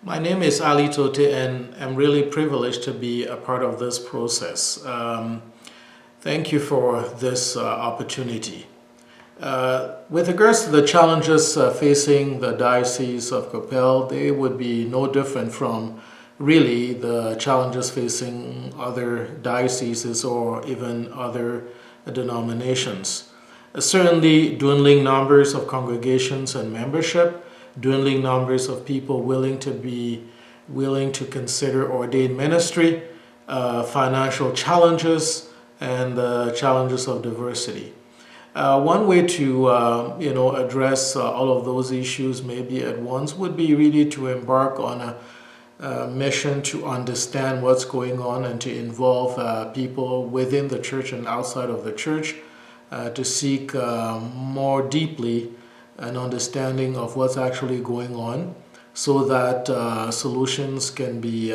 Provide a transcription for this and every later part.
My name is Ali Tote, and I'm really privileged to be a part of this process. Thank you for this opportunity. With regards to the challenges facing the Diocese of Qu'Appelle, they would be no different from really the challenges facing other dioceses or even other denominations. Certainly, dwindling numbers of congregations and membership, dwindling numbers of people willing to consider ordained ministry, financial challenges, and the challenges of diversity. One way to address all of those issues maybe at once would be really to embark on a mission to understand what's going on and to involve people within the church and outside of the church to seek more deeply an understanding of what's actually going on so that solutions can be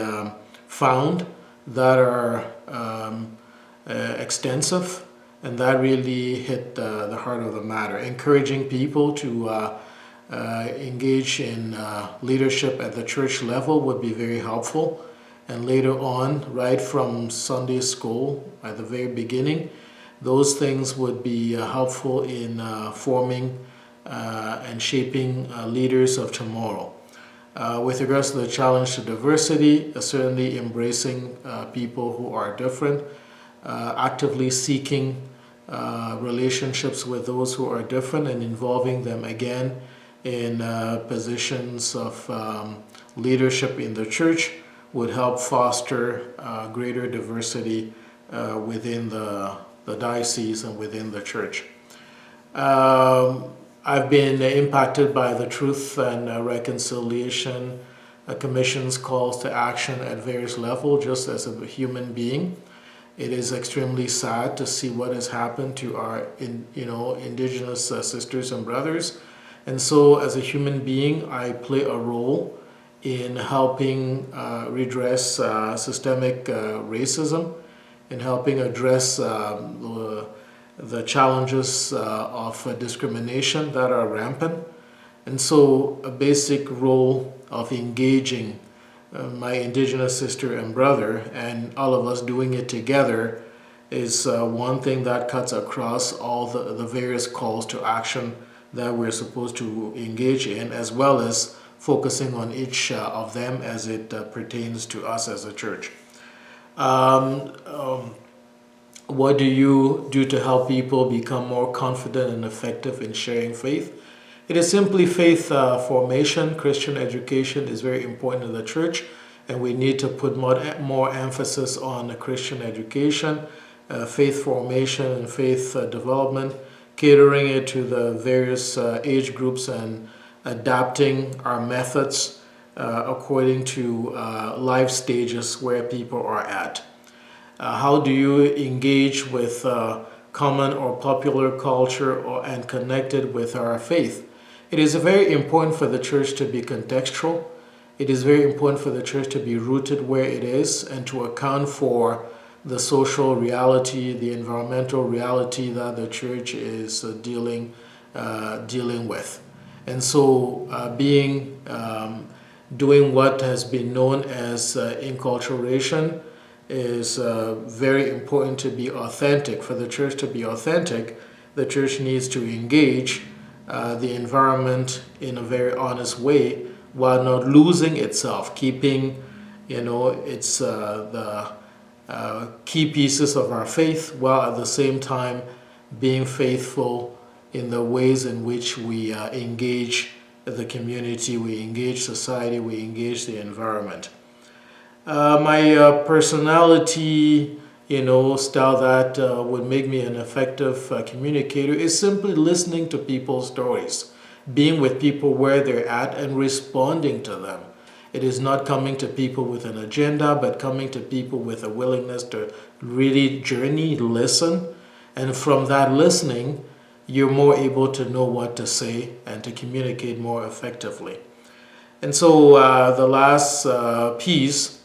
found that are extensive and that really hit the heart of the matter. Encouraging people to engage in leadership at the church level would be very helpful. And later on, right from Sunday school, at the very beginning, those things would be helpful in forming and shaping leaders of tomorrow. With regards to the challenge to diversity, certainly embracing people who are different, actively seeking relationships with those who are different and involving them again in positions of leadership in the church would help foster greater diversity within the diocese and within the church. I've been impacted by the Truth and Reconciliation Commission's calls to action at various levels just as a human being. It is extremely sad to see what has happened to our indigenous sisters and brothers. And so as a human being, I play a role in helping redress systemic racism, in helping address the challenges of discrimination that are rampant. And so a basic role of engaging my indigenous sister and brother and all of us doing it together is one thing that cuts across all the various calls to action that we're supposed to engage in, as well as focusing on each of them as it pertains to us as a church. What do you do to help people become more confident and effective in sharing faith? It is simply faith formation. Christian education is very important in the church, and we need to put more emphasis on Christian education, faith formation and faith development, catering it to the various age groups and adapting our methods according to life stages where people are at. How do you engage with common or popular culture and connect it with our faith? It is very important for the church to be contextual. It is very important for the church to be rooted where it is and to account for the social reality, the environmental reality that the church is dealing with. And so doing what has been known as inculturation is very important to be authentic. For the church to be authentic, the church needs to engage the environment in a very honest way while not losing itself, keeping its the key pieces of our faith while at the same time being faithful in the ways in which we engage the community, we engage society, we engage the environment. My personality, style that would make me an effective communicator is simply listening to people's stories, being with people where they're at and responding to them. It is not coming to people with an agenda, but coming to people with a willingness to really journey, listen, and from that listening, you're more able to know what to say and to communicate more effectively. And so the last piece,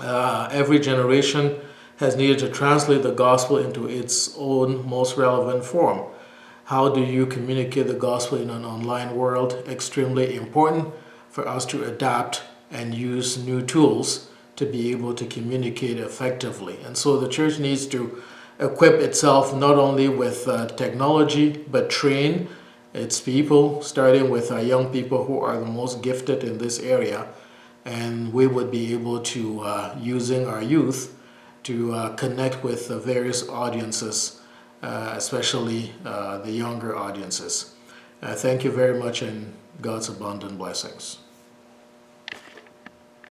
every generation has needed to translate the gospel into its own most relevant form. How do you communicate the gospel in an online world? Extremely important for us to adapt and use new tools to be able to communicate effectively. And so the church needs to equip itself not only with technology, but train its people, starting with our young people who are the most gifted in this area. And we would be able to, using our youth, to connect with the various audiences, especially the younger audiences. Thank you very much, and God's abundant blessings.